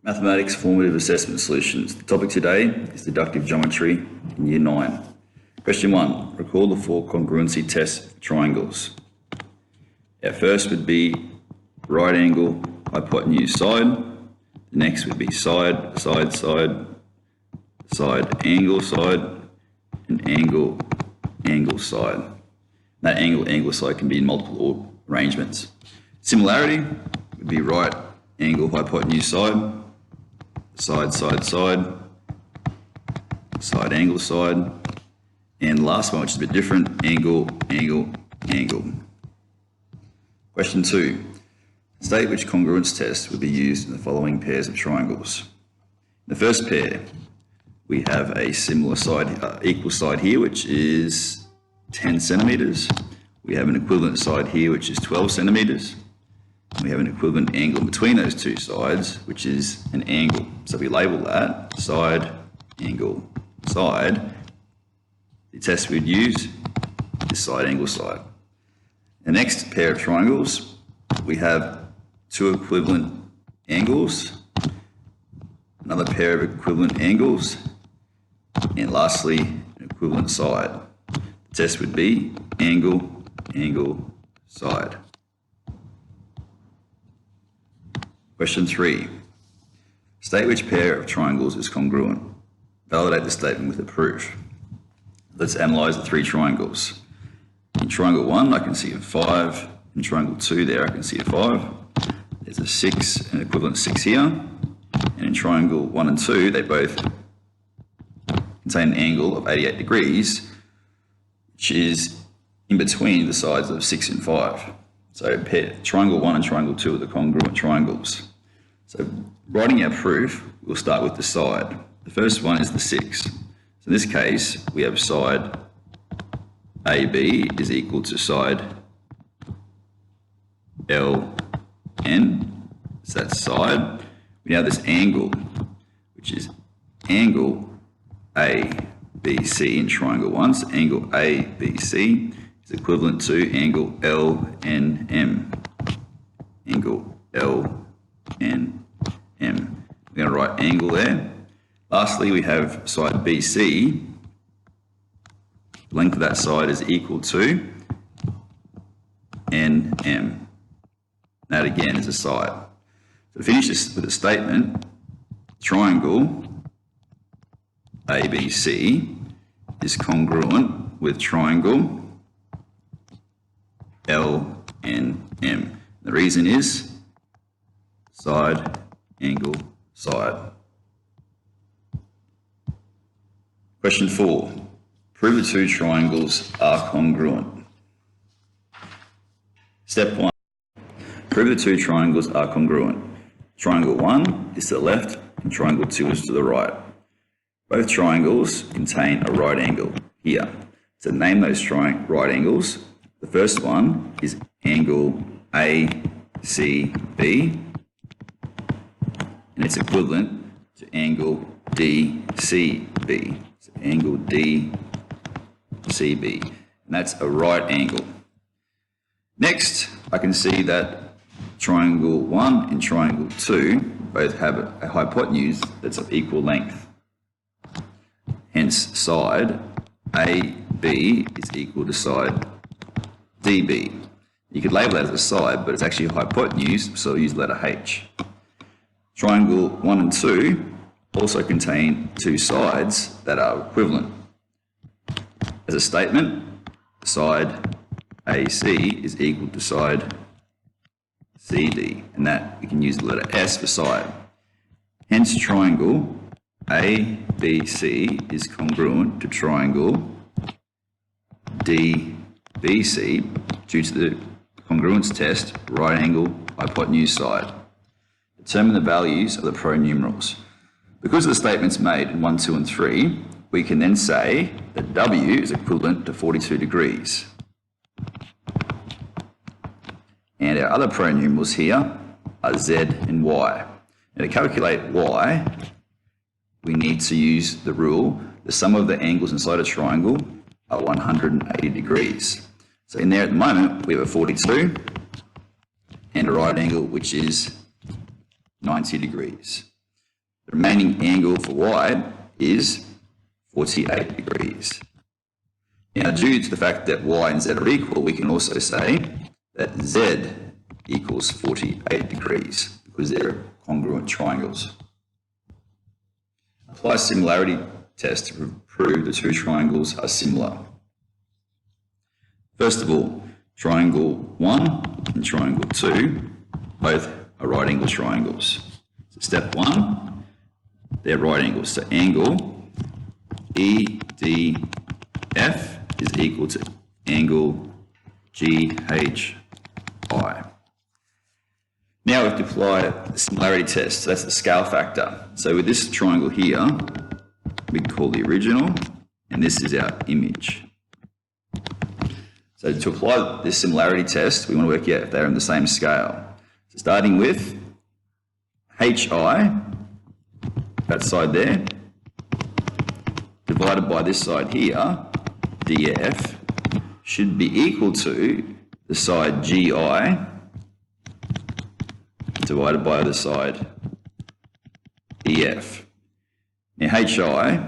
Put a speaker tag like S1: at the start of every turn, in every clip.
S1: Mathematics Formative Assessment Solutions. The topic today is deductive geometry in Year 9. Question 1. Recall the 4 congruency tests for triangles. Our first would be right angle, hypotenuse, side. The next would be side, side, side, side, angle, side, and angle, angle, side. That angle, angle, side can be in multiple arrangements. Similarity would be right angle, hypotenuse, side, side, side, side, side, angle, side, and the last one, which is a bit different, angle, angle, angle. Question 2. State which congruence test would be used in the following pairs of triangles. In the first pair, we have a similar side, equal side here, which is 10 centimeters. We have an equivalent side here, which is 12 centimeters. We have an equivalent angle between those two sides, which is an angle. So we label that side, angle, side. The test we'd use is side, angle, side. The next pair of triangles, we have 2 equivalent angles, another pair of equivalent angles, and lastly, an equivalent side. The test would be angle, angle, side. Question 3. State which pair of triangles is congruent. Validate the statement with a proof. Let's analyse the 3 triangles. In triangle 1, I can see a 5. In triangle 2 there, I can see a 5. There's a 6, an equivalent 6 here. And in triangle 1 and 2, they both contain an angle of 88 degrees, which is in between the sides of 6 and 5. So triangle 1 and triangle 2 are the congruent triangles. So writing our proof, we'll start with the side. The first one is the 6. So in this case, we have side AB is equal to side LN. So that's side. We now have this angle, which is angle ABC in triangle 1. So angle ABC is equivalent to angle LNM. Angle LNM. We're going to write angle there. Lastly, we have side BC. The length of that side is equal to NM. That again is a side. So to finish this with a statement, triangle ABC is congruent with triangle LNM. The reason is side, angle, side. Question 4. Prove the 2 triangles are congruent. Step 1. Prove the 2 triangles are congruent. Triangle 1 is to the left and triangle 2 is to the right. Both triangles contain a right angle here. To name those right angles, the first one is angle ACB, and it's equivalent to angle DCB. So angle DCB, and that's a right angle. Next, I can see that triangle 1 and triangle 2 both have a hypotenuse that's of equal length. Hence, side AB is equal to side DB. You could label that as a side, but it's actually a hypotenuse, so I'll use the letter H. Triangle 1 and 2 also contain 2 sides that are equivalent. As a statement, side AC is equal to side CD, and that we can use the letter S for side. Hence, triangle ABC is congruent to triangle DBC due to the congruence test, right angle, hypotenuse, side. Determine the values of the pronumerals. Because of the statements made in 1, 2, and 3, we can then say that W is equivalent to 42 degrees. And our other pronumerals here are Z and Y. Now to calculate Y, we need to use the rule, the sum of the angles inside a triangle are 180 degrees. So in there at the moment, we have a 42 and a right angle, which is 90 degrees. the remaining angle for y is 48 degrees. Now, due to the fact that y and z are equal, we can also say that z equals 48 degrees because they're congruent triangles. Apply a similarity test to prove the two triangles are similar. First of all, triangle 1 and triangle 2 both are right angle triangles. So step 1, they're right angles. So angle EDF is equal to angle GHI. Now we have to apply the similarity test. So that's the scale factor. So with this triangle here, we call the original, and this is our image. So to apply this similarity test, we want to work out if they're on the same scale. So starting with HI, that side there, divided by this side here, DF, should be equal to the side GI divided by the side EF. Now HI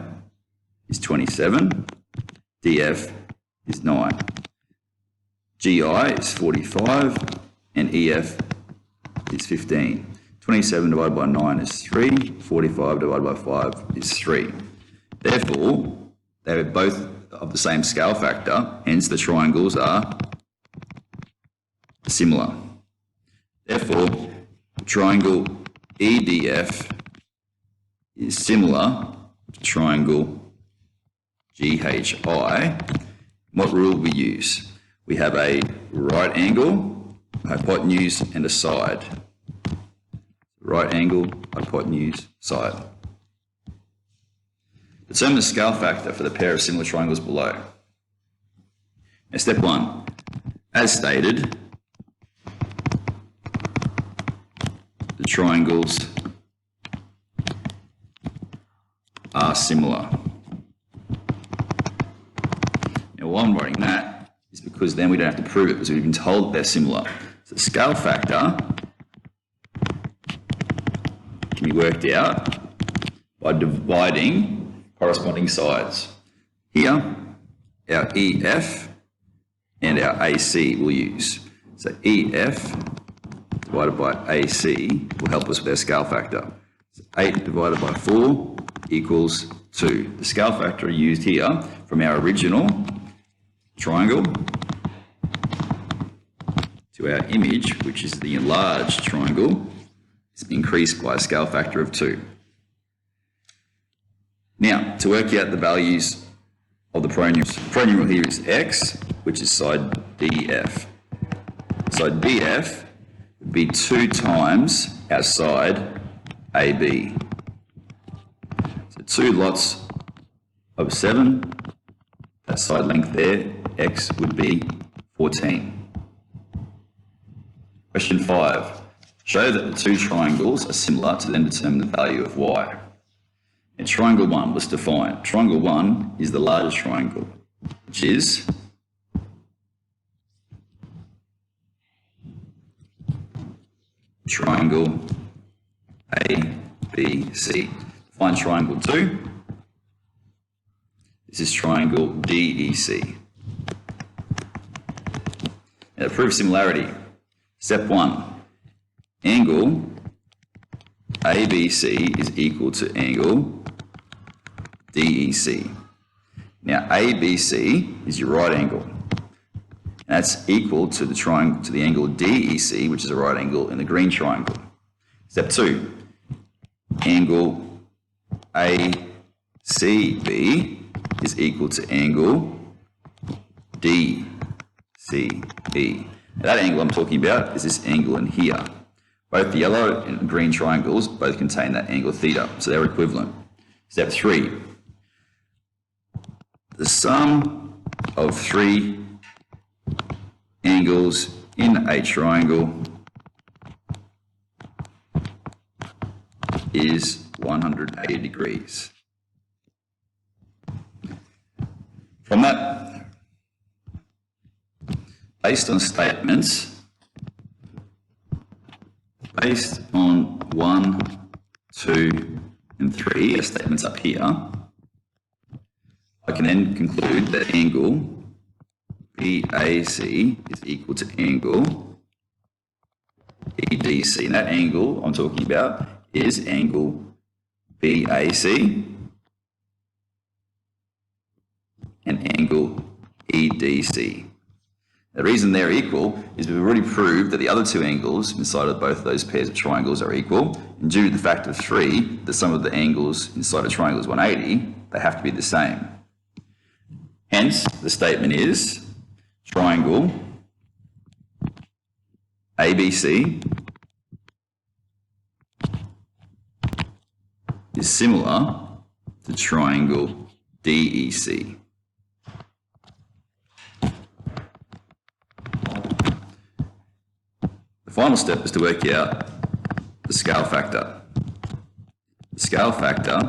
S1: is 27, DF is 9. GI is 45 and EF is 15. 27 divided by 9 is 3, 45 divided by 5 is 3. Therefore, they are both of the same scale factor, hence the triangles are similar. Therefore, triangle EDF is similar to triangle GHI. What rule we use? We have a right angle, hypotenuse, and a side. Right angle, hypotenuse, side. Determine the scale factor for the pair of similar triangles below. Now, step 1. As stated, the triangles are similar. Now, why I'm writing that is because then we don't have to prove it because we've been told they're similar. So the scale factor can be worked out by dividing corresponding sides. Here, our EF and our AC we'll use. So EF divided by AC will help us with our scale factor. So 8 divided by 4 equals 2. The scale factor used here from our original triangle to our image, which is the enlarged triangle, is increased by a scale factor of 2. Now, to work out the values of the pronumeral here is x, which is side DF. Side DF would be 2 times our side AB. So 2 lots of 7, that side length there, x would be 14. Question 5. Show that the two triangles are similar to then determine the value of y. And triangle 1 was defined. Triangle 1 is the largest triangle, which is triangle ABC. Find triangle 2. This is triangle DEC. Now, to prove similarity, step 1. Angle ABC is equal to angle DEC. Now, ABC is your right angle. That's equal to the triangle, to the angle DEC, which is a right angle in the green triangle. Step 2. Angle ACB is equal to angle DCE. Now, that angle I'm talking about is this angle in here. Both the yellow and green triangles both contain that angle theta, so they're equivalent. Step 3. The sum of 3 angles in a triangle is 180 degrees. From that, based on statements, based on 1, 2, and 3, our statements up here, I can then conclude that angle BAC is equal to angle EDC. And that angle I'm talking about is angle BAC and angle EDC. The reason they're equal is we've already proved that the other two angles inside of both of those pairs of triangles are equal, and due to the fact of 3, the sum of the angles inside a triangle is 180, they have to be the same. Hence, the statement is triangle ABC is similar to triangle DEC. The final step is to work out the scale factor. The scale factor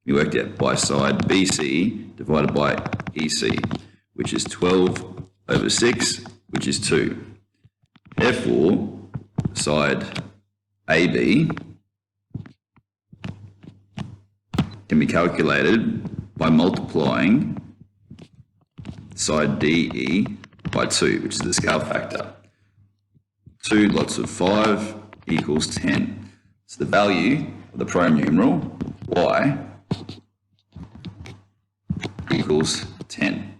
S1: we worked out by side BC divided by EC, which is 12 over 6, which is 2. Therefore, side AB can be calculated by multiplying side DE by 2, which is the scale factor. 2 lots of 5 equals 10. So the value of the prime numeral y equals 10.